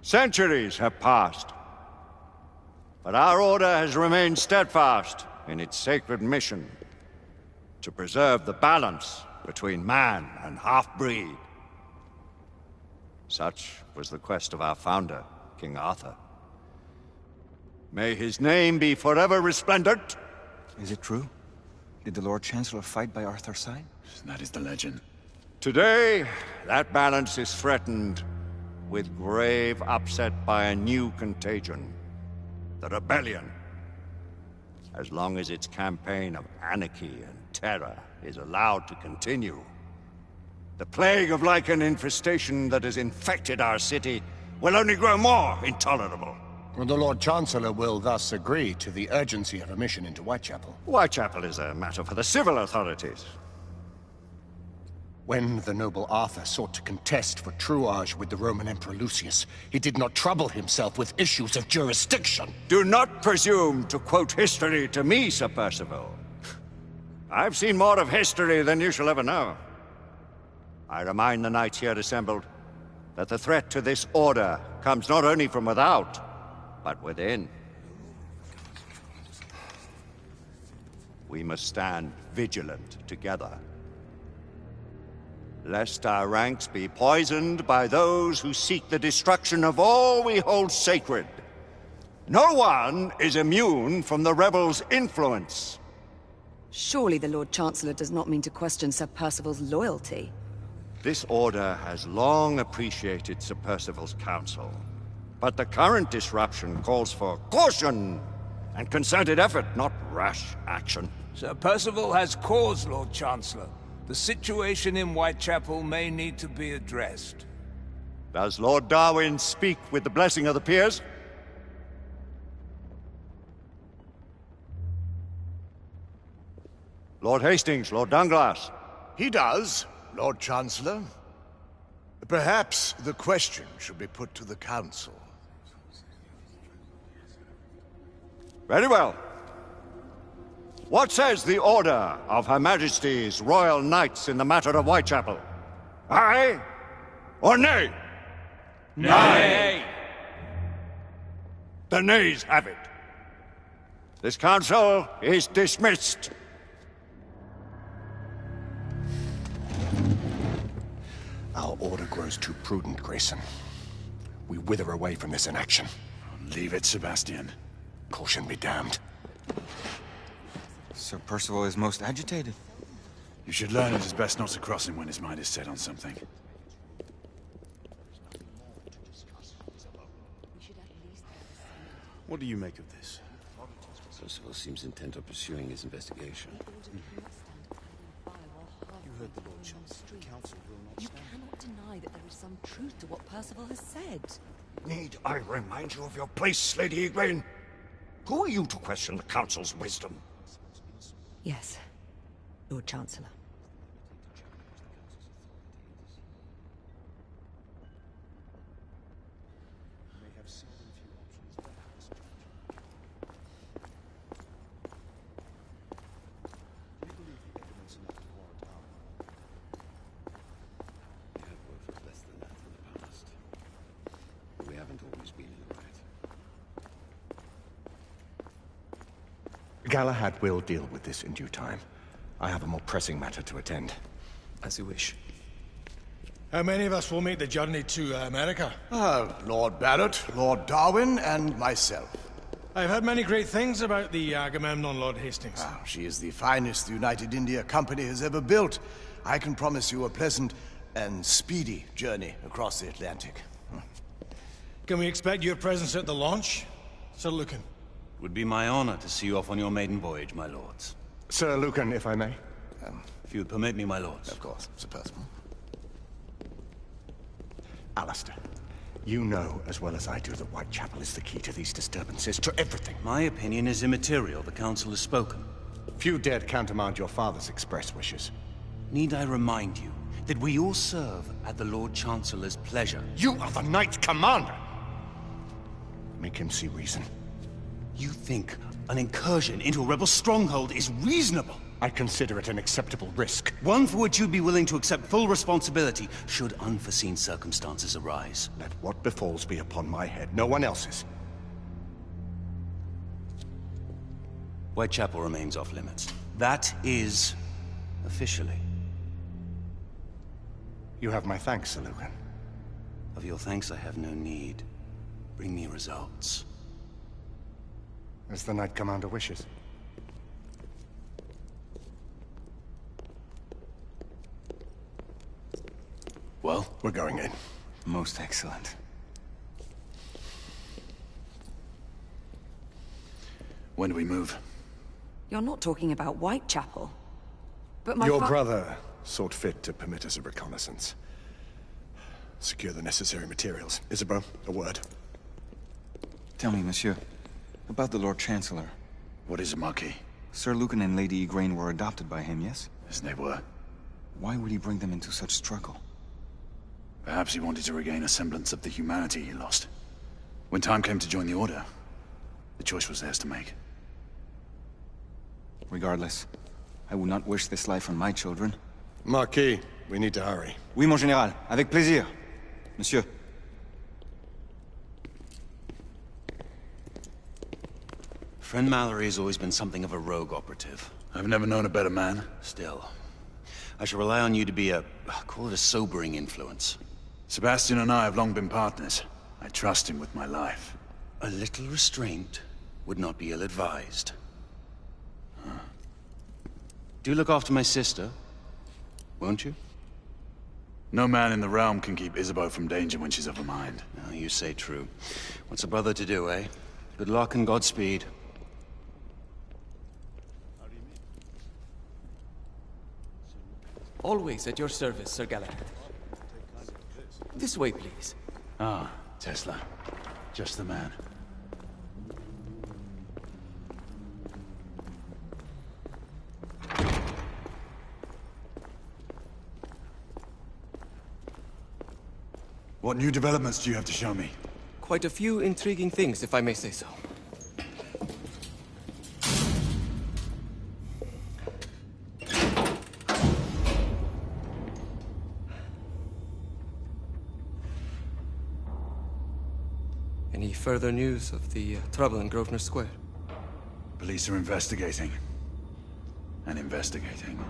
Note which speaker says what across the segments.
Speaker 1: Centuries have passed, but our order has remained steadfast in its sacred mission to preserve the balance between man and half-breed. Such was the quest of our founder, King Arthur. May his name be forever resplendent.
Speaker 2: Is it true? Did the Lord Chancellor fight by Arthur's side?
Speaker 3: That is the legend.
Speaker 1: Today, that balance is threatened with grave upset by a new contagion, the rebellion. As long as its campaign of anarchy and terror is allowed to continue, the plague of lichen infestation that has infected our city will only grow more intolerable.
Speaker 4: The Lord Chancellor will thus agree to the urgency of a mission into Whitechapel.
Speaker 1: Whitechapel is a matter for the civil authorities.
Speaker 4: When the noble Arthur sought to contest for truage with the Roman Emperor Lucius, he did not trouble himself with issues of jurisdiction.
Speaker 1: Do not presume to quote history to me, Sir Percival. I've seen more of history than you shall ever know. I remind the knights here assembled that the threat to this order comes not only from without, but within. We must stand vigilant together, lest our ranks be poisoned by those who seek the destruction of all we hold sacred. No one is immune from the rebels' influence.
Speaker 5: Surely the Lord Chancellor does not mean to question Sir Percival's loyalty.
Speaker 1: This order has long appreciated Sir Percival's counsel, but the current disruption calls for caution and concerted effort, not rash action.
Speaker 6: Sir Percival has cause, Lord Chancellor. The situation in Whitechapel may need to be addressed.
Speaker 1: Does Lord Darwin speak with the blessing of the peers? Lord Hastings, Lord Dunglass.
Speaker 7: He does, Lord Chancellor. Perhaps the question should be put to the Council.
Speaker 1: Very well. What says the Order of Her Majesty's Royal Knights in the matter of Whitechapel? Aye or nay?
Speaker 6: Nay!
Speaker 1: The nays have it. This council is dismissed.
Speaker 4: Our order grows too prudent, Grayson. We wither away from this inaction.
Speaker 3: Leave it, Sebastian.
Speaker 4: Caution be damned.
Speaker 2: Sir Percival is most agitated.
Speaker 3: You should learn it is best not to cross him when his mind is set on something. What do you make of this?
Speaker 8: Percival seems intent on pursuing his investigation.
Speaker 3: You heard the Lord Chancellor. The Council will not
Speaker 5: You
Speaker 3: stand.
Speaker 5: cannot deny that there is some truth to what Percival has said.
Speaker 1: Need I remind you of your place, Lady Egwene? Who are you to question the Council's wisdom?
Speaker 5: Yes, Lord Chancellor.
Speaker 8: We have worked with less than that in the past. But we haven't always been in the right.
Speaker 4: Galahad will deal with this in due time. I have a more pressing matter to attend.
Speaker 2: As you wish.
Speaker 9: How many of us will make the journey to America?
Speaker 7: Lord Barrett, Lord Darwin, and myself.
Speaker 9: I've heard many great things about the Agamemnon, Lord Hastings.
Speaker 7: She is the finest the United India Company has ever built. I can promise you a pleasant and speedy journey across the Atlantic.
Speaker 9: Can we expect your presence at the launch, Sir Lucan?
Speaker 10: It would be my honor to see you off on your maiden voyage, my lords.
Speaker 4: Sir Lucan, if I may.
Speaker 10: If you'd permit me, my lords.
Speaker 7: Of course, Sir Percival.
Speaker 4: Alistair, you know as well as I do that Whitechapel is the key to these disturbances, to everything.
Speaker 10: My opinion is immaterial. The Council has spoken.
Speaker 4: Few dared countermand your father's express wishes.
Speaker 10: Need I remind you that we all serve at the Lord Chancellor's pleasure?
Speaker 4: You are the Knight Commander! Make him see reason.
Speaker 10: You think an incursion into a rebel stronghold is reasonable?
Speaker 4: I consider it an acceptable risk.
Speaker 10: One for which you'd be willing to accept full responsibility should unforeseen circumstances arise.
Speaker 4: Let what befalls be upon my head, no one else's.
Speaker 10: Whitechapel remains off limits. That is... officially.
Speaker 4: You have my thanks, Sir Lucan.
Speaker 10: Of your thanks I have no need. Bring me results.
Speaker 4: As the Knight Commander wishes.
Speaker 3: Well?
Speaker 4: We're going in.
Speaker 2: Most excellent.
Speaker 3: When do we move?
Speaker 5: You're not talking about Whitechapel. But my
Speaker 7: Your brother sought fit to permit us a reconnaissance. Secure the necessary materials. Isabeau, a word.
Speaker 2: Tell me, monsieur, about the Lord Chancellor.
Speaker 3: What is it, Marquis?
Speaker 2: Sir Lucan and Lady Igraine were adopted by him, yes?
Speaker 3: Yes, they were.
Speaker 2: Why would he bring them into such struggle?
Speaker 3: Perhaps he wanted to regain a semblance of the humanity he lost. When time came to join the Order, the choice was theirs to make.
Speaker 2: Regardless, I would not wish this life on my children.
Speaker 7: Marquis, we need to hurry.
Speaker 2: Oui, mon général. Avec plaisir. Monsieur.
Speaker 10: Friend Mallory has always been something of a rogue operative.
Speaker 3: I've never known a better man.
Speaker 10: Still, I shall rely on you to be call it a sobering influence.
Speaker 3: Sebastian and I have long been partners. I trust him with my life.
Speaker 10: A little restraint would not be ill-advised. Do look after my sister, won't you?
Speaker 3: No man in the realm can keep Isabeau from danger when she's of a mind.
Speaker 10: Oh, you say true. What's a brother to do, eh? Good luck and Godspeed.
Speaker 11: Always at your service, Sir Galahad. This way, please.
Speaker 3: Ah, Tesla. Just the man. What new developments do you have to show me?
Speaker 11: Quite a few intriguing things, if I may say so. Any further news of the trouble in Grosvenor Square?
Speaker 3: Police are investigating. And investigating.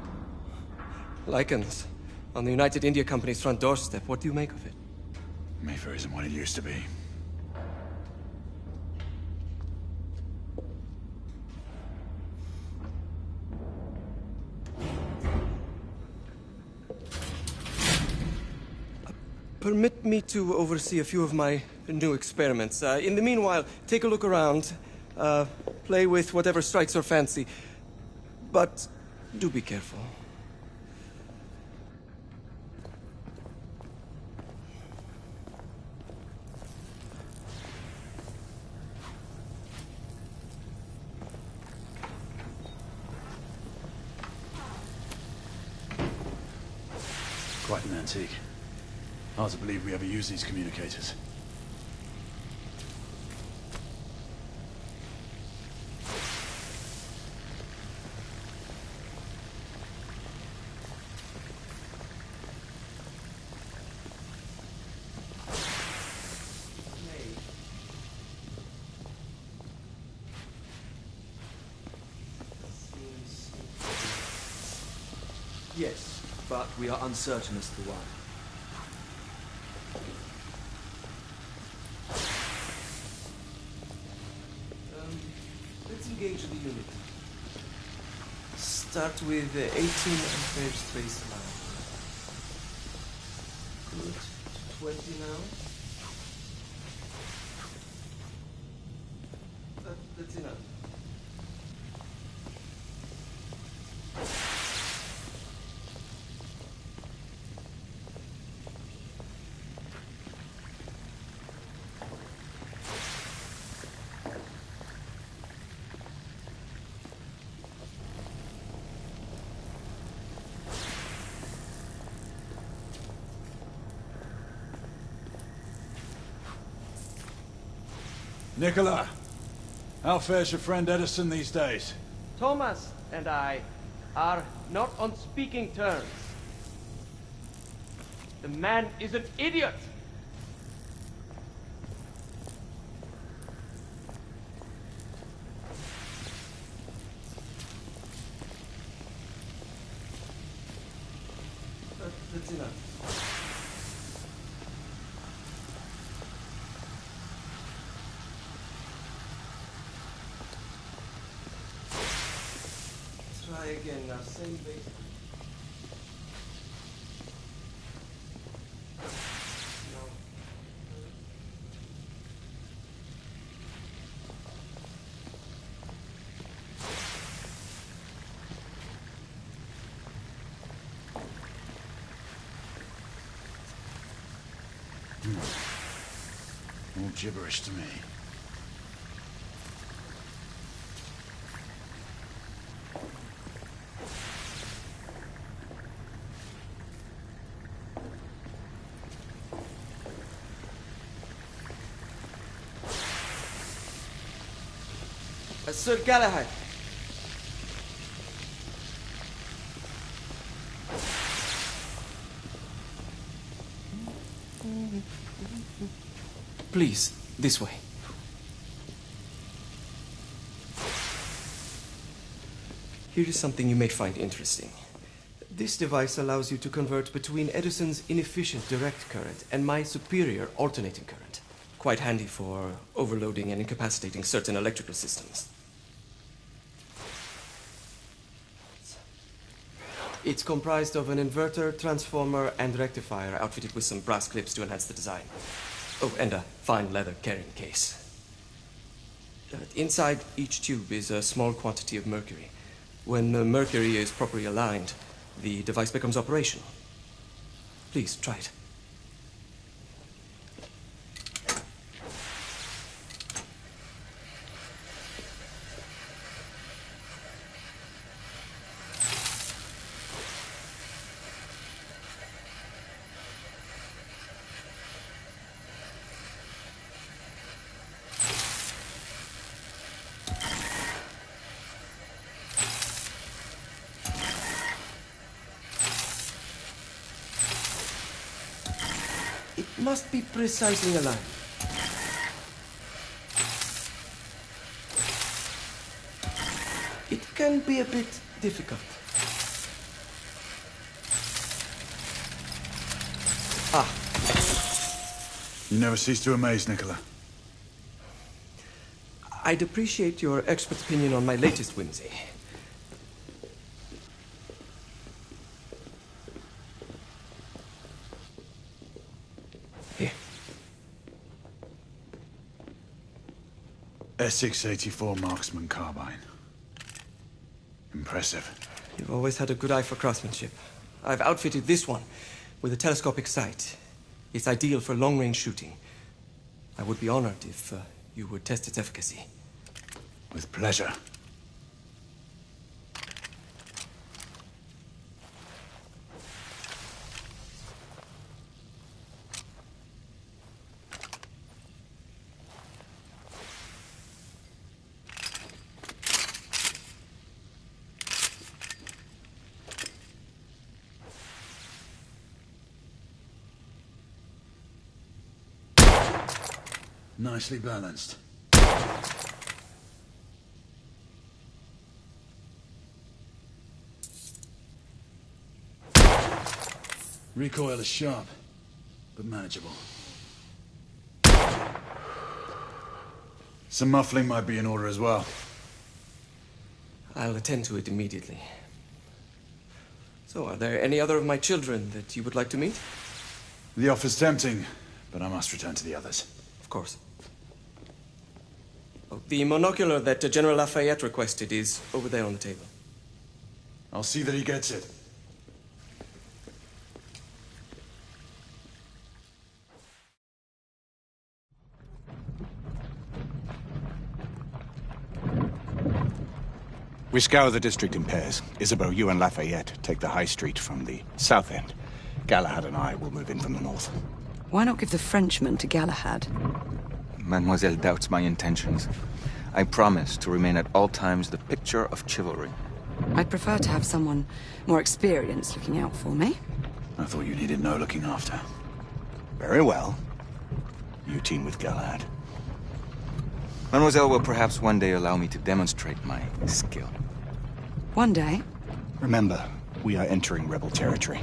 Speaker 11: Lycans, on the United India Company's front doorstep. What do you make of it?
Speaker 3: Mayfair isn't what it used to be.
Speaker 11: Permit me to oversee a few of my new experiments. In the meanwhile, take a look around. Play with whatever strikes your fancy. But do be careful.
Speaker 3: Quite an antique. Hard to believe we ever use these communicators.
Speaker 11: Yes, but we are uncertain as to why. Let's engage the unit. Start with 18 amperes baseline. Good. 20 now. That's enough.
Speaker 3: Nicola, how fares your friend Edison these days?
Speaker 11: Thomas and I are not on speaking terms. The man is an idiot! That's enough. Try again now, same base.
Speaker 3: All gibberish to me.
Speaker 11: Sir Galahad. Please, this way. Here is something you may find interesting. This device allows you to convert between Edison's inefficient direct current and my superior alternating current. Quite handy for overloading and incapacitating certain electrical systems. It's comprised of an inverter, transformer, and rectifier outfitted with some brass clips to enhance the design. Oh, and a fine leather carrying case. Inside each tube is a small quantity of mercury. When the mercury is properly aligned, the device becomes operational. Please, try it. Must be precisely aligned. It can be a bit difficult. Ah.
Speaker 3: You never cease to amaze, Nicola.
Speaker 11: I'd appreciate your expert opinion on my latest whimsy.
Speaker 3: S684 Marksman Carbine. Impressive.
Speaker 11: You've always had a good eye for craftsmanship. I've outfitted this one with a telescopic sight. It's ideal for long-range shooting. I would be honored if you would test its efficacy.
Speaker 3: With pleasure. Nicely balanced. Recoil is sharp, but manageable. Some muffling might be in order as well.
Speaker 11: I'll attend to it immediately. So, are there any other of my children that you would like to meet?
Speaker 3: The offer's tempting, but I must return to the others.
Speaker 11: Of course. Oh, the monocular that General Lafayette requested is over there on the table.
Speaker 3: I'll see that he gets it.
Speaker 4: We scour the district in pairs. Isabeau, you and Lafayette take the high street from the south end. Galahad and I will move in from the north.
Speaker 5: Why not give the Frenchman to Galahad?
Speaker 2: Mademoiselle doubts my intentions. I promise to remain at all times the picture of chivalry.
Speaker 5: I'd prefer to have someone more experienced looking out for me.
Speaker 3: I thought you needed no looking after.
Speaker 7: Very well. You team with Galahad.
Speaker 2: Mademoiselle will perhaps one day allow me to demonstrate my skill.
Speaker 5: One day?
Speaker 7: Remember, we are entering rebel territory.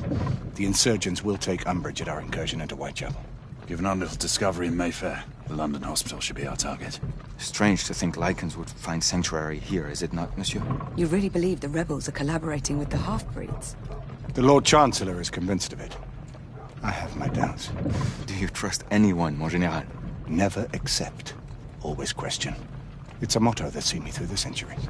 Speaker 7: The insurgents will take umbrage at our incursion into Whitechapel.
Speaker 3: Given our little discovery in Mayfair, the London hospital should be our target.
Speaker 2: Strange to think Lycans would find sanctuary here, is it not, monsieur?
Speaker 5: You really believe the rebels are collaborating with the half-breeds?
Speaker 7: The Lord Chancellor is convinced of it. I have my doubts.
Speaker 2: Do you trust anyone, mon général?
Speaker 7: Never accept. Always question. It's a motto that's seen me through the centuries.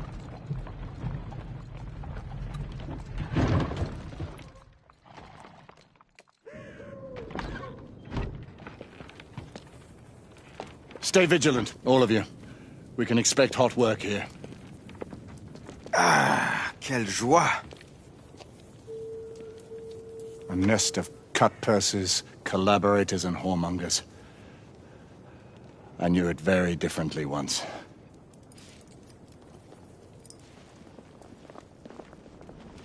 Speaker 7: Stay vigilant, all of you. We can expect hot work here.
Speaker 2: Ah, quelle joie!
Speaker 7: A nest of cut-purses, collaborators, and whoremongers. I knew it very differently once.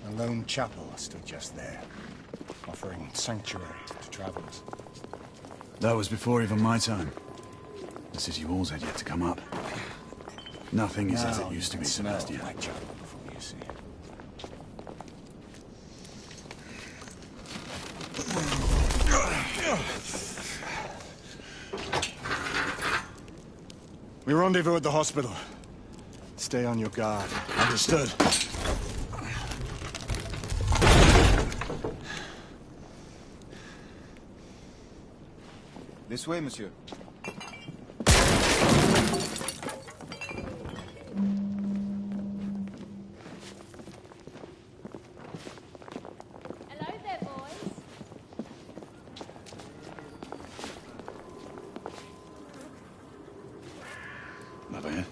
Speaker 7: A lone chapel stood just there, offering sanctuary to travelers.
Speaker 3: That was before even my time. The city walls had yet to come up. Nothing is as it used to be, Sebastian.
Speaker 7: Whitechapel before you see it. We rendezvous at the hospital. Stay on your guard. Understood.
Speaker 2: This way, monsieur.
Speaker 12: Hello there, boys.
Speaker 3: Over here.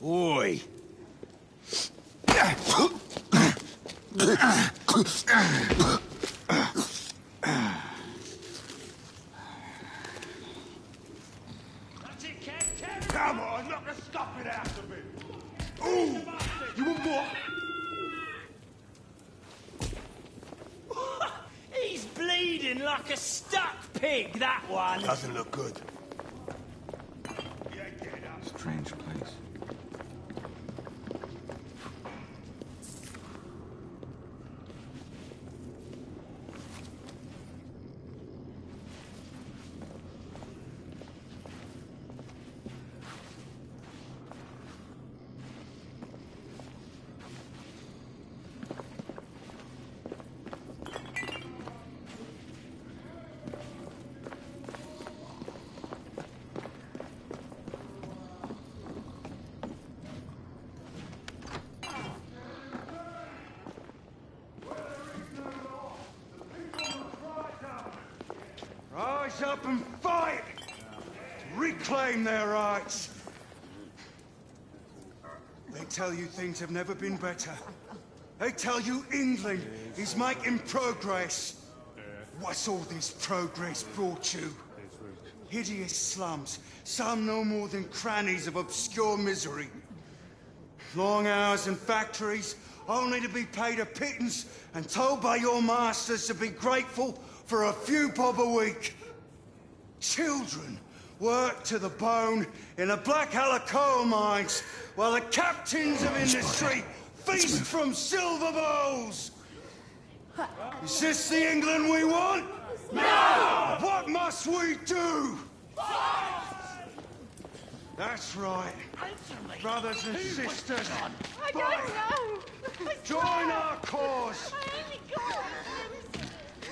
Speaker 4: Oi!
Speaker 9: Come on, knock the stuffing out of him! Ooh! You want more?
Speaker 13: He's bleeding like a stuck pig, that one.
Speaker 9: Doesn't look good.
Speaker 2: Strange place.
Speaker 9: Rise up and fight! Reclaim their rights! They tell you things have never been better. They tell you England is making progress. What's all this progress brought you? Hideous slums, some no more than crannies of obscure misery. Long hours in factories, only to be paid a pittance and told by your masters to be grateful for a few bob a week. Children work to the bone in the Black Halla coal mines, while the captains of industry feast from silver bowls. Is this the England we want? No! What must we do? That's right. Brothers and sisters,
Speaker 12: I don't know.
Speaker 9: join our cause.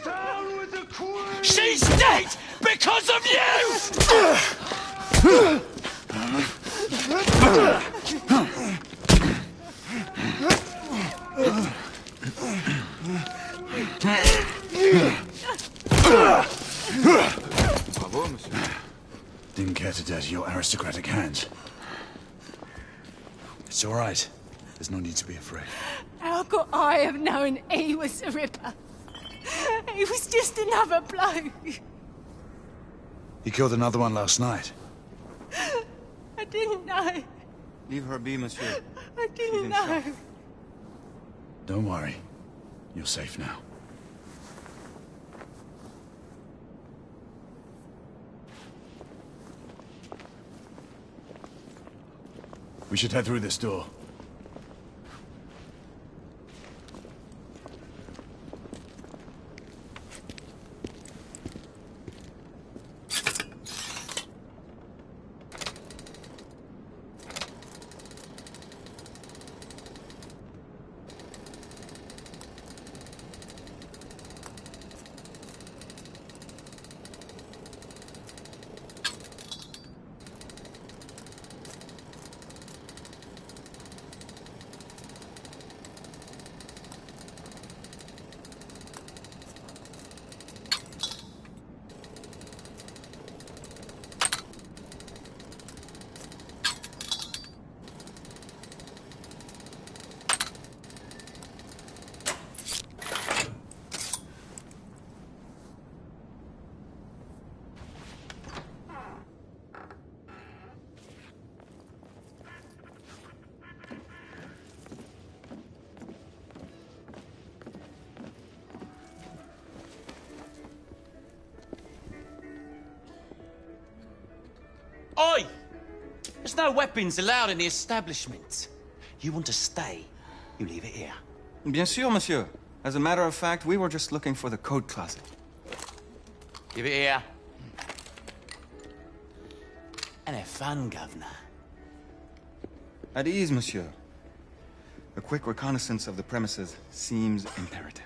Speaker 9: Down with the Queen!
Speaker 13: She's dead because of you!
Speaker 8: Bravo, monsieur.
Speaker 3: Didn't care to dirty your aristocratic hands. It's all right. There's no need to be afraid.
Speaker 12: How could I have known he was the Ripper? He was just another bloke.
Speaker 3: He killed another one last night.
Speaker 12: I didn't know.
Speaker 2: Leave her be, monsieur.
Speaker 12: I didn't know.
Speaker 3: Don't worry. You're safe now. We should head through this door.
Speaker 10: Oi! There's no weapons allowed in the establishment. You want to stay, you leave it here.
Speaker 2: Bien sûr, monsieur. As a matter of fact, we were just looking for the coat closet.
Speaker 10: Give it here. And have fun, governor.
Speaker 2: At ease, monsieur. A quick reconnaissance of the premises seems imperative.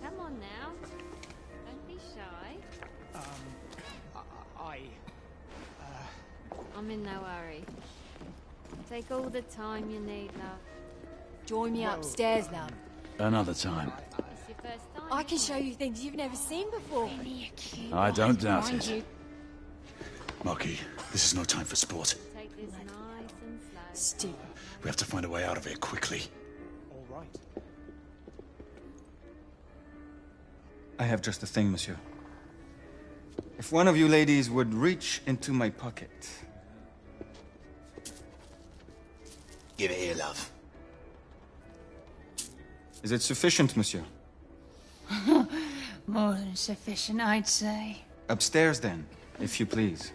Speaker 12: Come on now. Don't be shy. I'm in no hurry. Take all the time you need, love.
Speaker 14: Join me upstairs, love.
Speaker 3: Another time.
Speaker 12: It's your first time.
Speaker 14: I can show you things you've never seen before.
Speaker 3: I don't doubt
Speaker 14: Mind
Speaker 3: it.
Speaker 14: you.
Speaker 3: Marquis, this is no time for sport.
Speaker 12: Take this nice and slow.
Speaker 14: Stupid.
Speaker 3: We have to find a way out of here quickly.
Speaker 11: All right.
Speaker 2: I have just the thing, monsieur. If one of you ladies would reach into my pocket.
Speaker 10: Give it here, love.
Speaker 2: Is it sufficient, monsieur?
Speaker 14: More than sufficient, I'd say.
Speaker 2: Upstairs, then, if you please.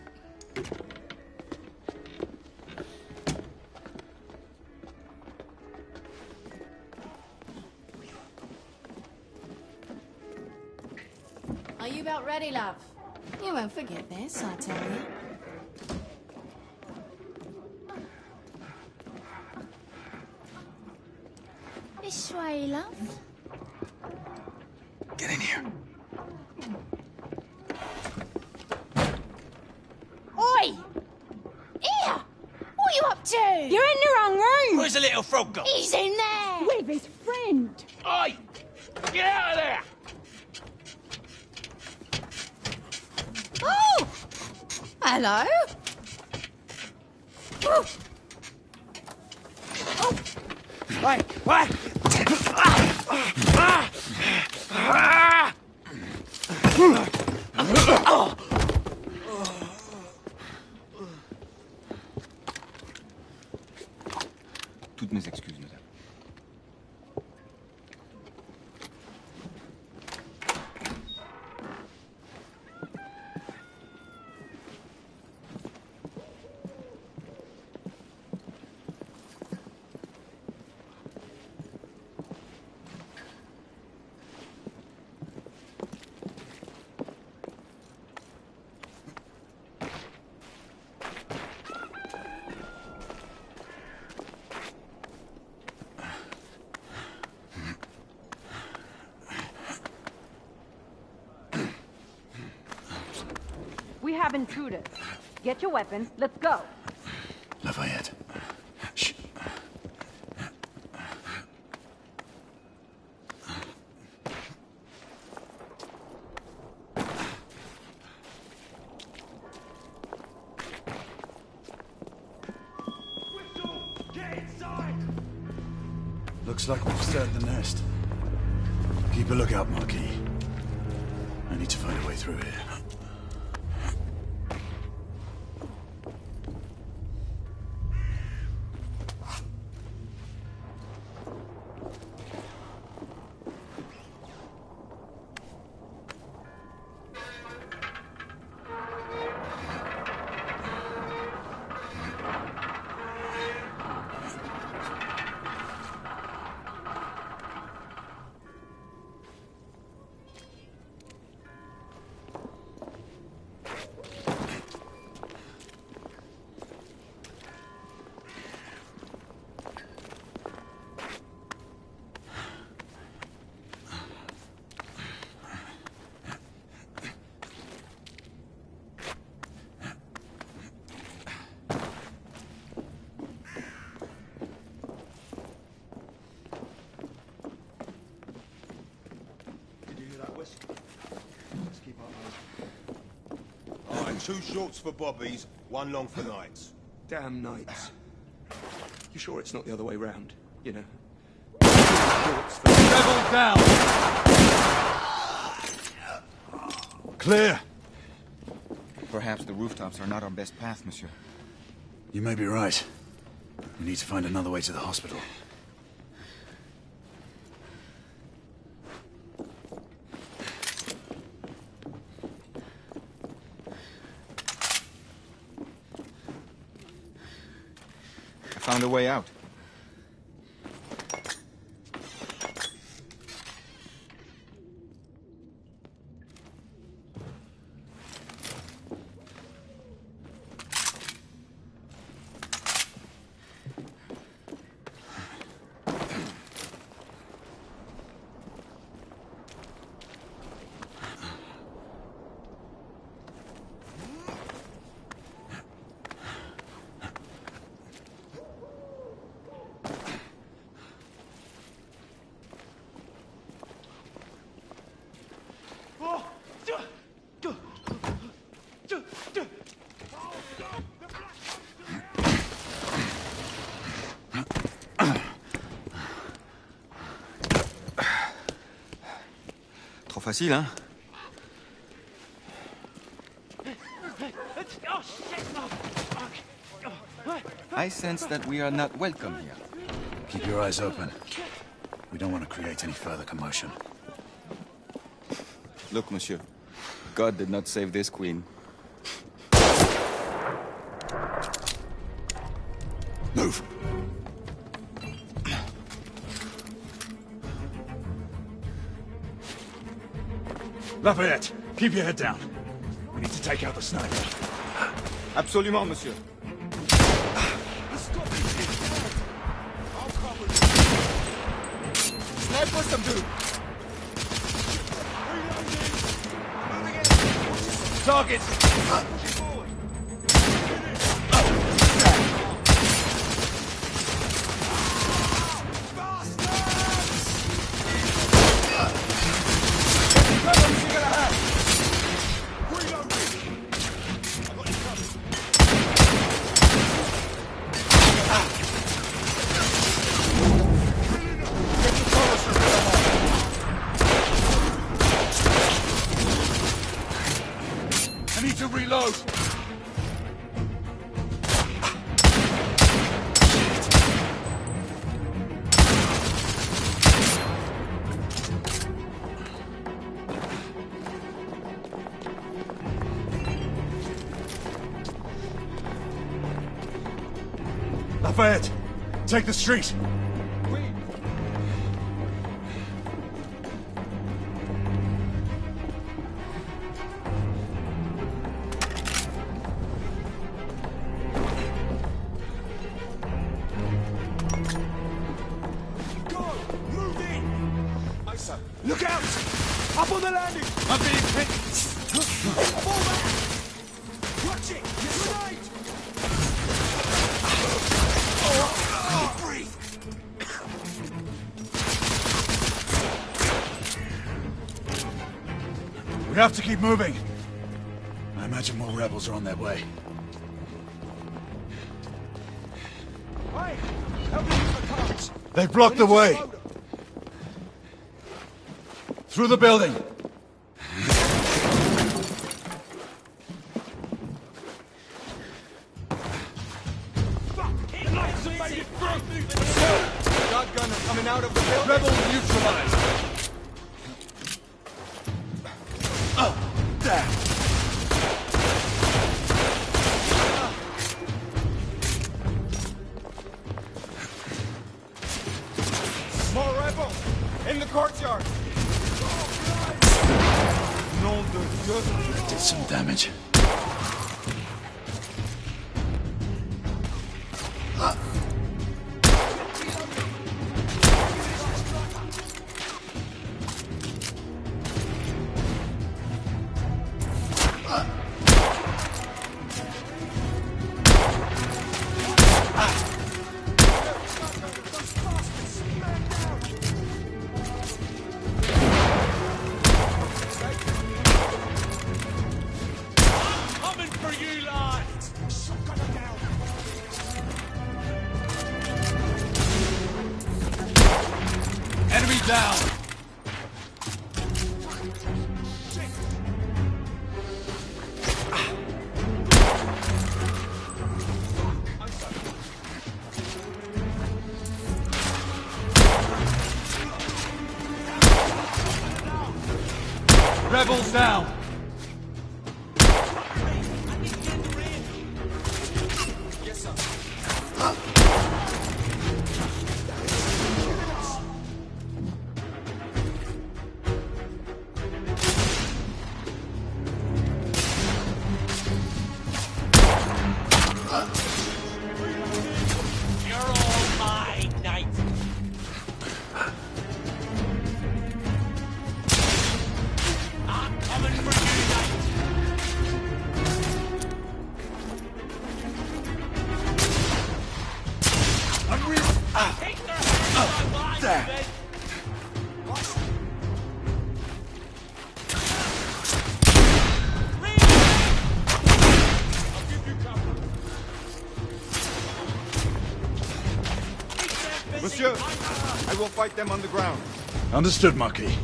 Speaker 14: Are you about ready, love? You won't forget this, I tell you. This way, love.
Speaker 2: Get in here.
Speaker 14: Oi! Here! What are you up to? You're in the wrong room!
Speaker 10: Where's the little frog gone?
Speaker 14: He's in there! With his friend!
Speaker 10: Oi! Get out of there!
Speaker 14: Oh! Hello? Oh! Oh!
Speaker 10: Wait! Wait!
Speaker 2: Toutes mes excuses, madame.
Speaker 15: We have intruders. Get your weapons. Let's go.
Speaker 3: Lafayette, Looks like we've served the nest. Keep a lookout, Marquis. I need to find a way through here.
Speaker 15: Two shorts for bobbies, one long for nights.
Speaker 11: Damn nights. You sure it's not the other way round? You know.
Speaker 3: Level down! Clear!
Speaker 2: Perhaps the rooftops are not our best path, monsieur.
Speaker 3: You may be right. We need to find another way to the hospital.
Speaker 2: Found a way out. Trop facile, hein? I sense that we are not welcome here.
Speaker 3: Keep your eyes open. We don't want to create any further commotion.
Speaker 2: Look, monsieur. God did not save this queen.
Speaker 3: Move! Lafayette, keep your head down. We need to take out the sniper.
Speaker 2: Absolument, monsieur.
Speaker 9: Sniper subdued.
Speaker 3: Targets! I need to reload! Lafayette, take the street!
Speaker 9: Look out! Up on the landing!
Speaker 3: I'm being hit!
Speaker 9: Fall back! Watch it! Grenade! Breathe!
Speaker 3: We have to keep moving. I imagine more rebels are on their way.
Speaker 9: Hey! Help me with the carts!
Speaker 3: They've blocked the way! Through the building!
Speaker 2: Shotgunner coming out of the building!
Speaker 3: Rebel neutralized! Damn!
Speaker 2: More rebels! In the courtyard!
Speaker 3: That did some damage. Enemy down! Rebels down!
Speaker 2: Yes, sir. Monsieur, I will fight them on the ground.
Speaker 3: Understood, Marquis.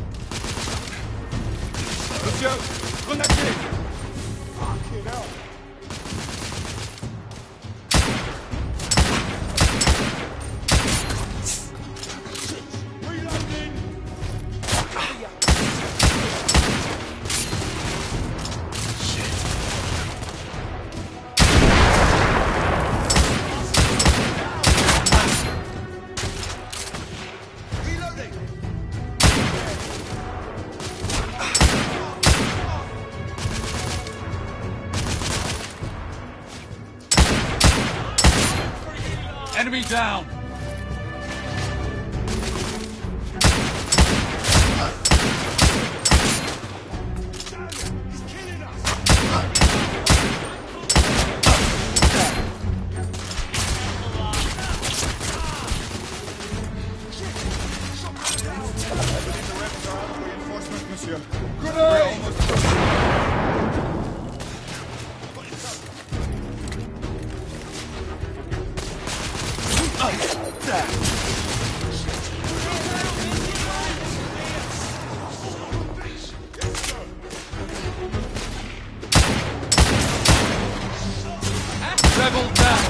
Speaker 2: Monsieur, grenadier! Fucking hell!
Speaker 3: Enemy down!
Speaker 2: Reinforcement, monsieur.
Speaker 3: Rebel down!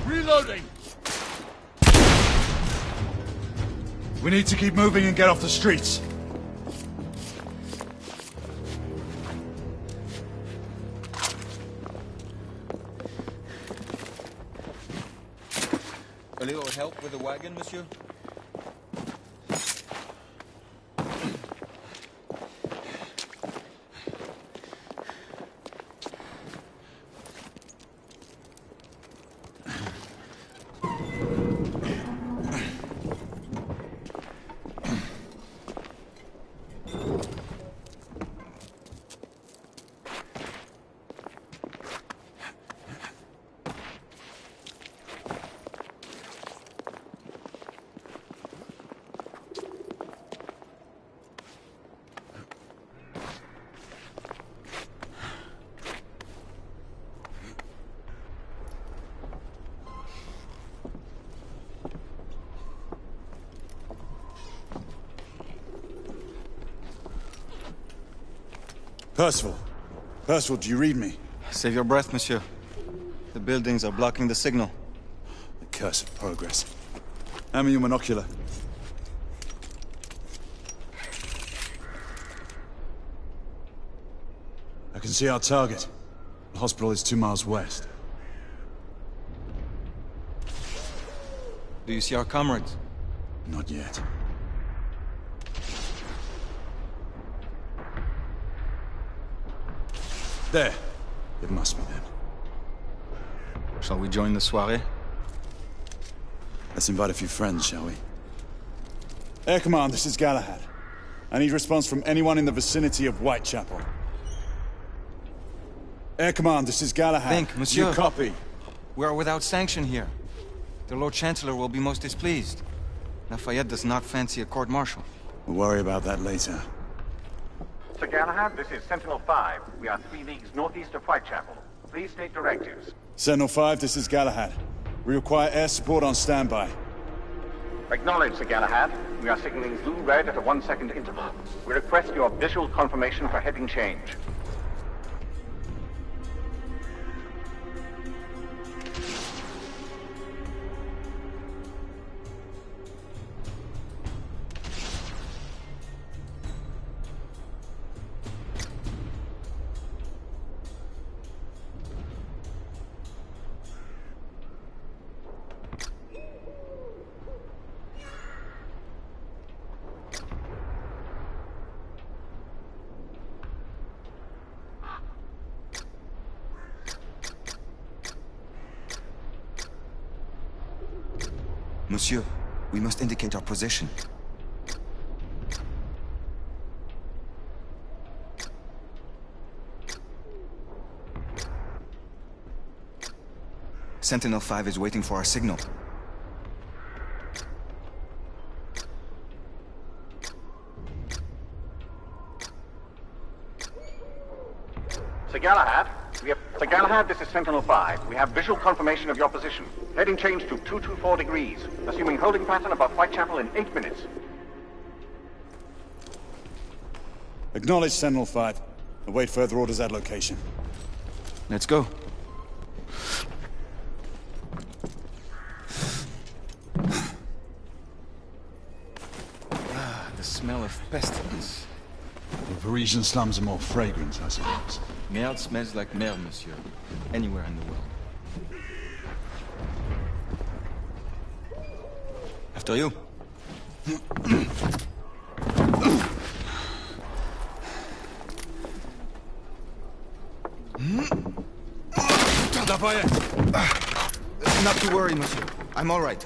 Speaker 3: Reloading! We need to keep moving and get off the streets.
Speaker 2: A little help with the wagon, monsieur?
Speaker 3: Percival. Percival, do you read me?
Speaker 2: Save your breath, monsieur. The buildings are blocking the signal.
Speaker 3: The curse of progress. Hand me your monocular. I can see our target. The hospital is 2 miles west.
Speaker 2: Do you see our comrades?
Speaker 3: Not yet. There. It must be them.
Speaker 2: Shall we join the soirée?
Speaker 3: Let's invite a few friends, shall we? Air Command, this is Galahad. I need response from anyone in the vicinity of Whitechapel. Air Command, this is Galahad.
Speaker 2: Think, monsieur.
Speaker 3: You copy?
Speaker 2: We are without sanction here. The Lord Chancellor will be most displeased. Lafayette does not fancy a court-martial.
Speaker 3: We'll worry about that later.
Speaker 16: Sir Galahad, this is Sentinel-5. We are 3 leagues northeast of Whitechapel. Please state directives.
Speaker 3: Sentinel-5, this is Galahad. We require air support on standby.
Speaker 16: Acknowledged, Sir Galahad. We are signaling blue red at a 1-second interval. We request your visual confirmation for heading change.
Speaker 17: Monsieur, we must indicate our position. Sentinel-5 is waiting for our signal.
Speaker 16: Sir Galahad, this is Sentinel-5. We have visual confirmation of your position. Heading change to 224 degrees. Assuming holding pattern above Whitechapel in 8 minutes.
Speaker 3: Acknowledge Sentinel-5. Await further orders at location.
Speaker 2: Let's go. The smell of pestilence.
Speaker 3: The Parisian slums are more fragrant, I suppose.
Speaker 2: Merde smells like merde, monsieur. Anywhere in the world. After you.
Speaker 17: Not to worry, monsieur. I'm all right.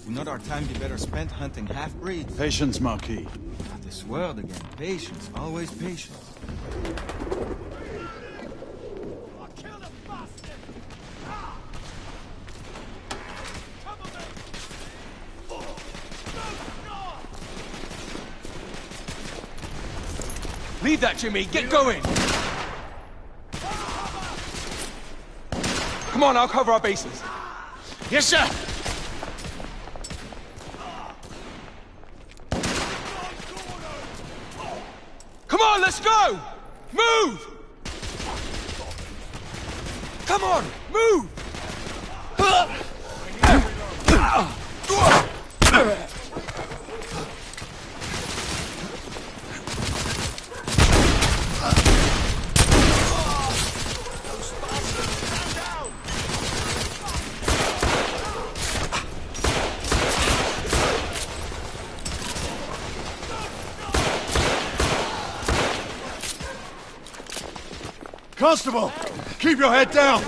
Speaker 2: Would not our time be better spent hunting half-breeds?
Speaker 3: Patience, Marquis.
Speaker 2: This word again. Patience. Always patience.
Speaker 6: Leave that, Jimmy. Get going. Come on, I'll cover our bases. Yes, sir. Come on, let's go! Move! Come on, move!
Speaker 9: Constable, keep your head down!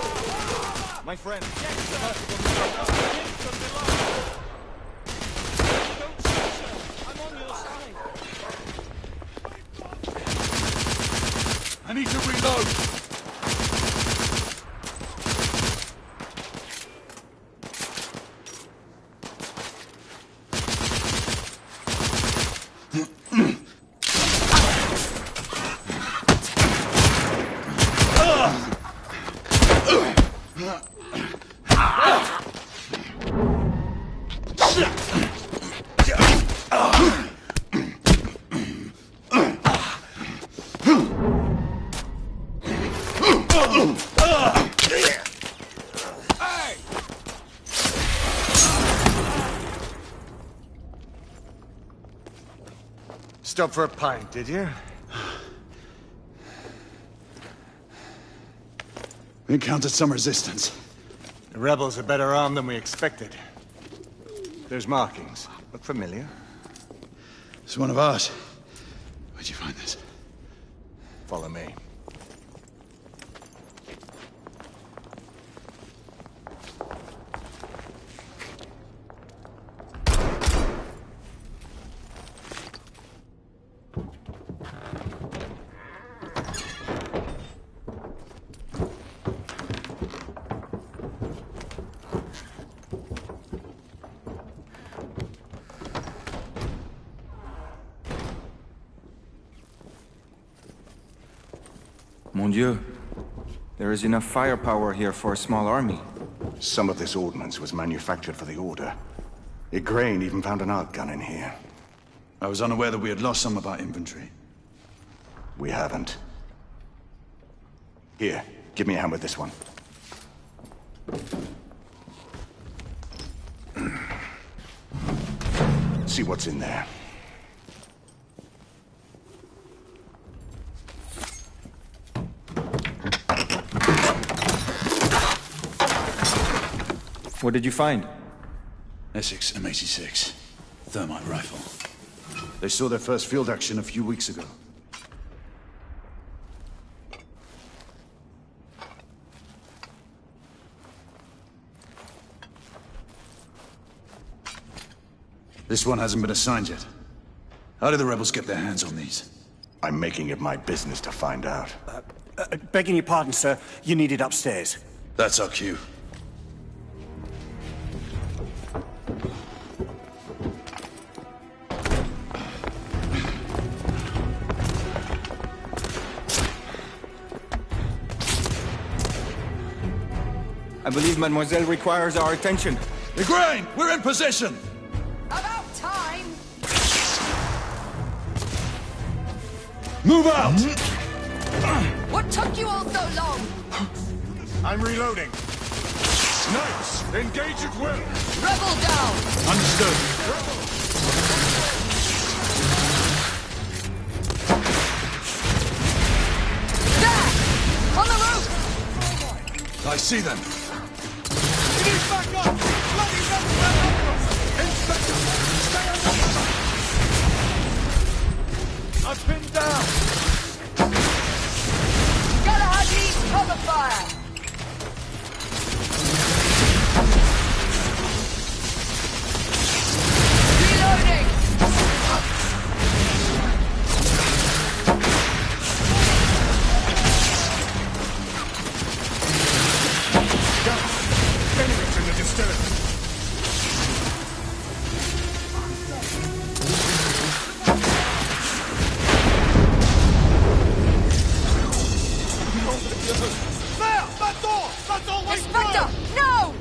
Speaker 2: My friend.
Speaker 9: I need to reload!
Speaker 7: Stop for a pint, did you?
Speaker 3: We encountered some resistance.
Speaker 7: The rebels are better armed than we expected. There's markings. Look familiar?
Speaker 3: It's one of ours. Where'd you find this?
Speaker 7: Follow me.
Speaker 2: Mon Dieu. There is enough firepower here for a small army.
Speaker 4: Some of this ordnance was manufactured for the Order. Igraine even found an arc gun in here.
Speaker 3: I was unaware that we had lost some of our inventory.
Speaker 4: We haven't. Here, give me a hand with this one. See what's in there.
Speaker 2: What did you find?
Speaker 3: Essex M86. Thermite rifle. They saw their first field action a few weeks ago. This one hasn't been assigned yet. How did the rebels get their hands on these?
Speaker 4: I'm making it my business to find out.
Speaker 18: Begging your pardon, sir. You need it upstairs.
Speaker 3: That's our cue.
Speaker 2: I believe Mademoiselle requires our attention.
Speaker 3: Igraine, we're in position!
Speaker 14: About time!
Speaker 3: Move out!
Speaker 14: What took you all so long?
Speaker 15: I'm reloading. Knights, engage at will.
Speaker 14: Rebel down!
Speaker 3: Understood.
Speaker 14: There! On the roof!
Speaker 3: I see them.
Speaker 15: We need back up! Bloody rebels are under us! Inspector, stay under cover! I'm pinned down!
Speaker 14: Galahad needs cover fire! Reloading!
Speaker 15: Enemies in the distillery! There! That door! That door way
Speaker 14: Inspector! No!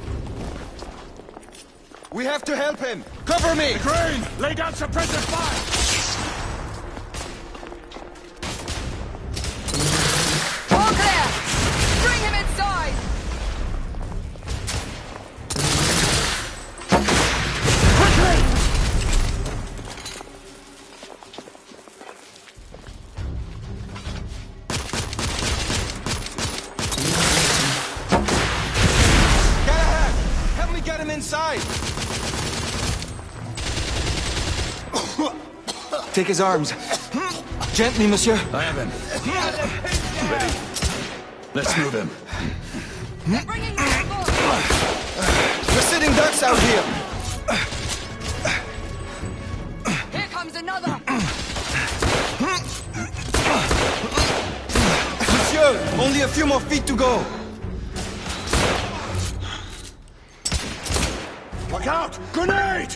Speaker 2: We have to help him! Cover me!
Speaker 15: Igraine! Lay down suppressive fire!
Speaker 14: All clear! Bring him inside!
Speaker 2: Galahad! Help me get him inside! Take his arms. Gently, monsieur.
Speaker 3: I have him. Ready. Let's move him.
Speaker 14: They're bringing you on board!
Speaker 2: We're sitting ducks out here.
Speaker 14: Here comes another!
Speaker 2: Monsieur, only a few more feet to go.
Speaker 15: Look out! Grenade!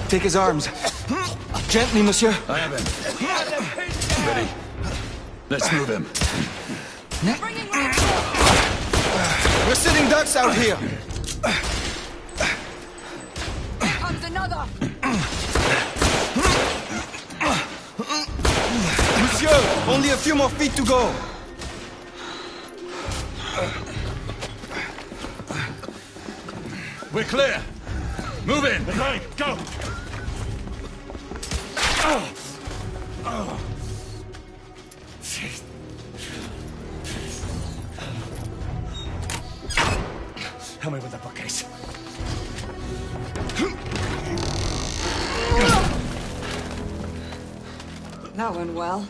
Speaker 2: Take his arms. Gently, monsieur.
Speaker 3: I have him. Ready? Let's move him.
Speaker 2: We're sitting ducks out here.
Speaker 5: Here comes another.
Speaker 2: Monsieur, only a few more feet to go.
Speaker 3: We're clear. Move in.
Speaker 15: Right, go. Help me with the bookcase.
Speaker 5: That went well.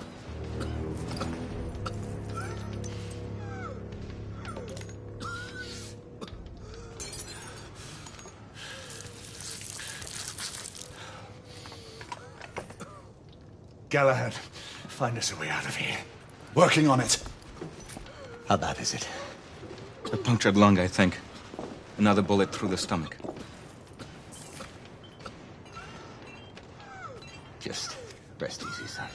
Speaker 15: Galahad, find us a way out of here.
Speaker 3: Working on it.
Speaker 15: How bad is it?
Speaker 2: A punctured lung, I think. Another bullet through the stomach.
Speaker 4: Just rest easy, son.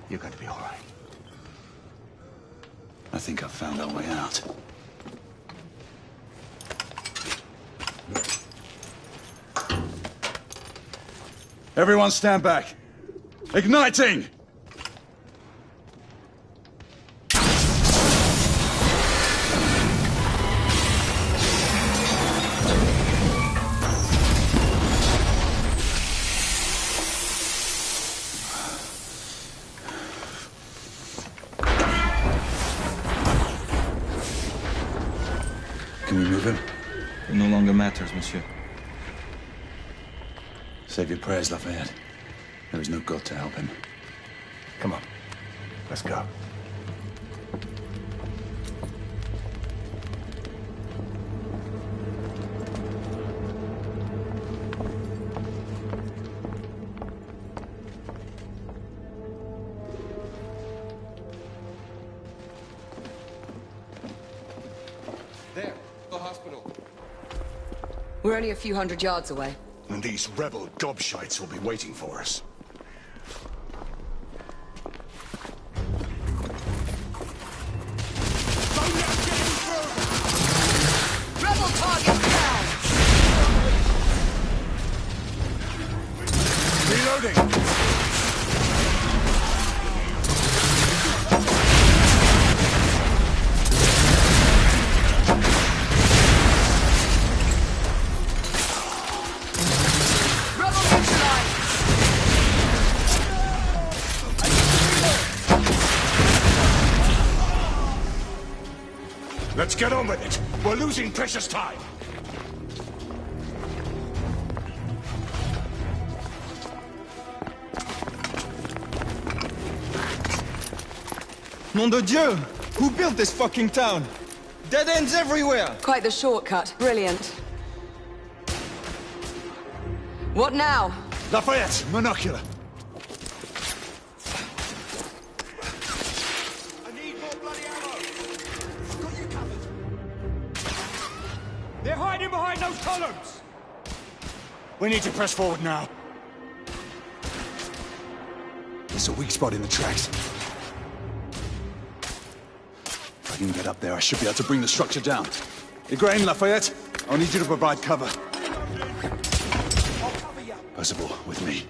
Speaker 4: You're going to be all right.
Speaker 3: I think I've found our way out. Everyone stand back. Igniting! Can we move him?
Speaker 2: It no longer matters, monsieur.
Speaker 3: Save your prayers, Lafayette. There is no God to help him.
Speaker 15: Come on. Let's go.
Speaker 2: There, the hospital.
Speaker 5: We're only a few hundred yards away.
Speaker 4: And these rebel gobshites will be waiting for us.
Speaker 5: Rebel target down!
Speaker 15: Reloading!
Speaker 4: Let's get on with it. We're losing precious time.
Speaker 2: Nom de Dieu! Who built this fucking town? Dead ends everywhere!
Speaker 5: Quite the shortcut. Brilliant. What now?
Speaker 3: Lafayette, monocular.
Speaker 15: They're hiding behind those columns!
Speaker 4: We need to press forward now.
Speaker 3: There's a weak spot in the tracks. If I can get up there, I should be able to bring the structure down. Igraine, Lafayette, I'll need you to provide cover. Percival, with me.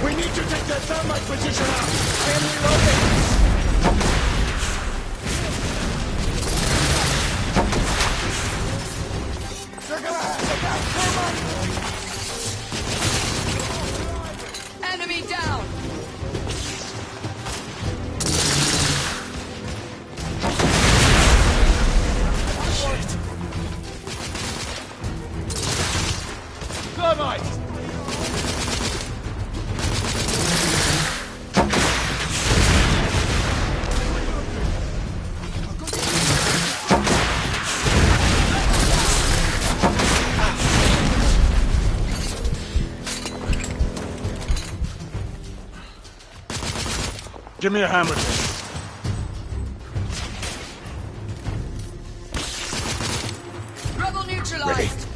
Speaker 4: We need to take their thermite position out. I am reloading. They're gonna have to back.
Speaker 5: Enemy down!
Speaker 15: Thermite! Give me a hand with this.
Speaker 5: Rebel neutralized.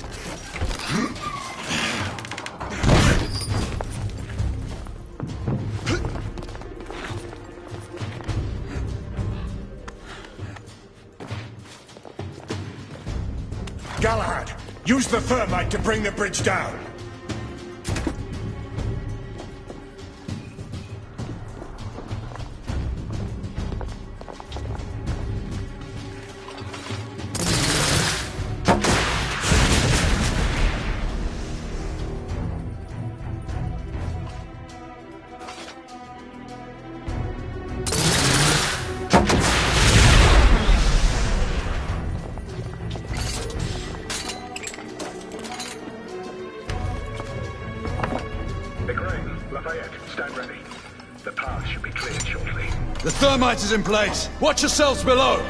Speaker 15: Galahad, use the thermite to bring the bridge down.
Speaker 3: The thermite is in place. Watch yourselves below.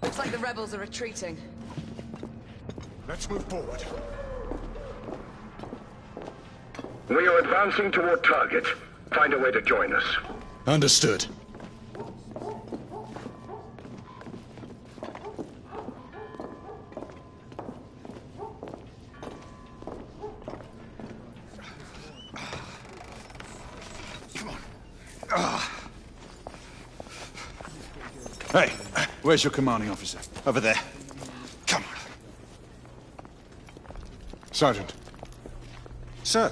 Speaker 5: Looks like the rebels are retreating.
Speaker 15: Let's move forward.
Speaker 19: We are advancing toward target. Find a way to join us.
Speaker 3: Understood.
Speaker 15: Come on.
Speaker 3: Hey, where's your commanding officer?
Speaker 4: Over there.
Speaker 15: Come on.
Speaker 4: Sergeant.
Speaker 17: Sir,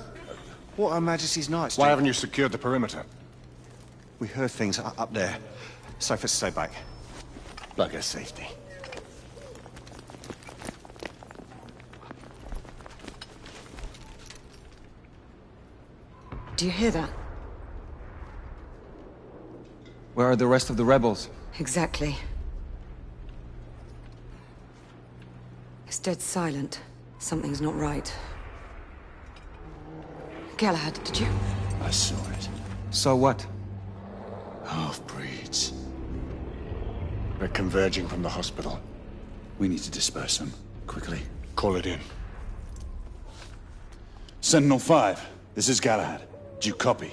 Speaker 17: what Her Majesty's Knights
Speaker 4: Why
Speaker 17: do?
Speaker 4: haven't you secured the perimeter?
Speaker 17: We heard things up there. Safer to stay back.
Speaker 4: Bugger safety.
Speaker 5: Do you hear that?
Speaker 2: Where are the rest of the rebels?
Speaker 5: Exactly. It's dead silent. Something's not right. Galahad, did you?
Speaker 3: I saw it.
Speaker 2: So what?
Speaker 3: Half-breeds.
Speaker 4: They're converging from the hospital.
Speaker 3: We need to disperse them. Quickly.
Speaker 4: Call it in.
Speaker 3: Sentinel-5, this is Galahad. Do you copy?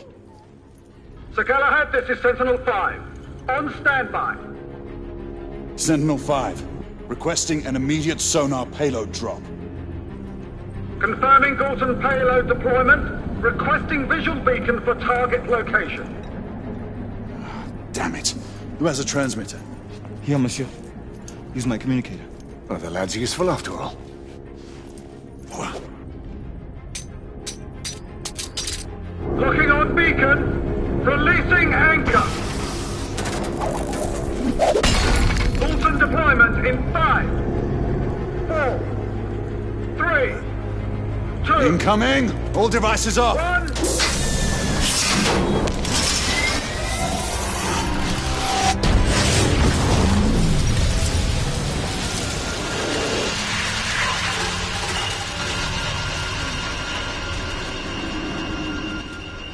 Speaker 19: Sir Galahad, this is Sentinel-5. On standby.
Speaker 3: Sentinel-5, requesting an immediate sonar payload drop.
Speaker 19: Confirming Gorton payload deployment. Requesting visual beacon for target location.
Speaker 3: Damn it. Who has a transmitter?
Speaker 2: Here, monsieur. Use my communicator.
Speaker 4: Oh, the lad's useful after all.
Speaker 19: Locking on beacon. Releasing anchor. Gorton deployment in 5, 4, 3, 2...
Speaker 3: Incoming! All devices off!
Speaker 19: 1.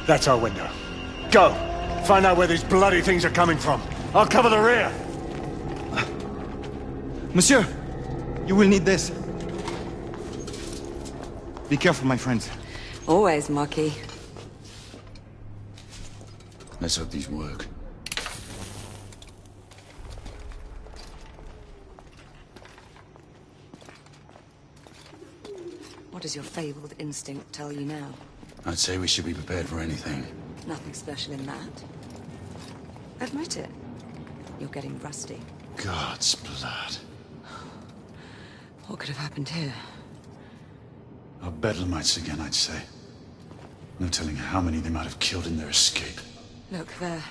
Speaker 4: That's our window. Go! Find out where these bloody things are coming from. I'll cover the rear!
Speaker 2: Monsieur! You will need this. Be careful, my friends.
Speaker 5: Always, Marquis.
Speaker 3: Let's hope these work.
Speaker 5: What does your fabled instinct tell you now?
Speaker 3: I'd say we should be prepared for anything.
Speaker 5: Nothing special in that. Admit it. You're getting rusty.
Speaker 3: God's blood.
Speaker 5: What could have happened here?
Speaker 3: Our bedlamites again, I'd say. No telling how many they might have killed in their escape.
Speaker 5: Look, there.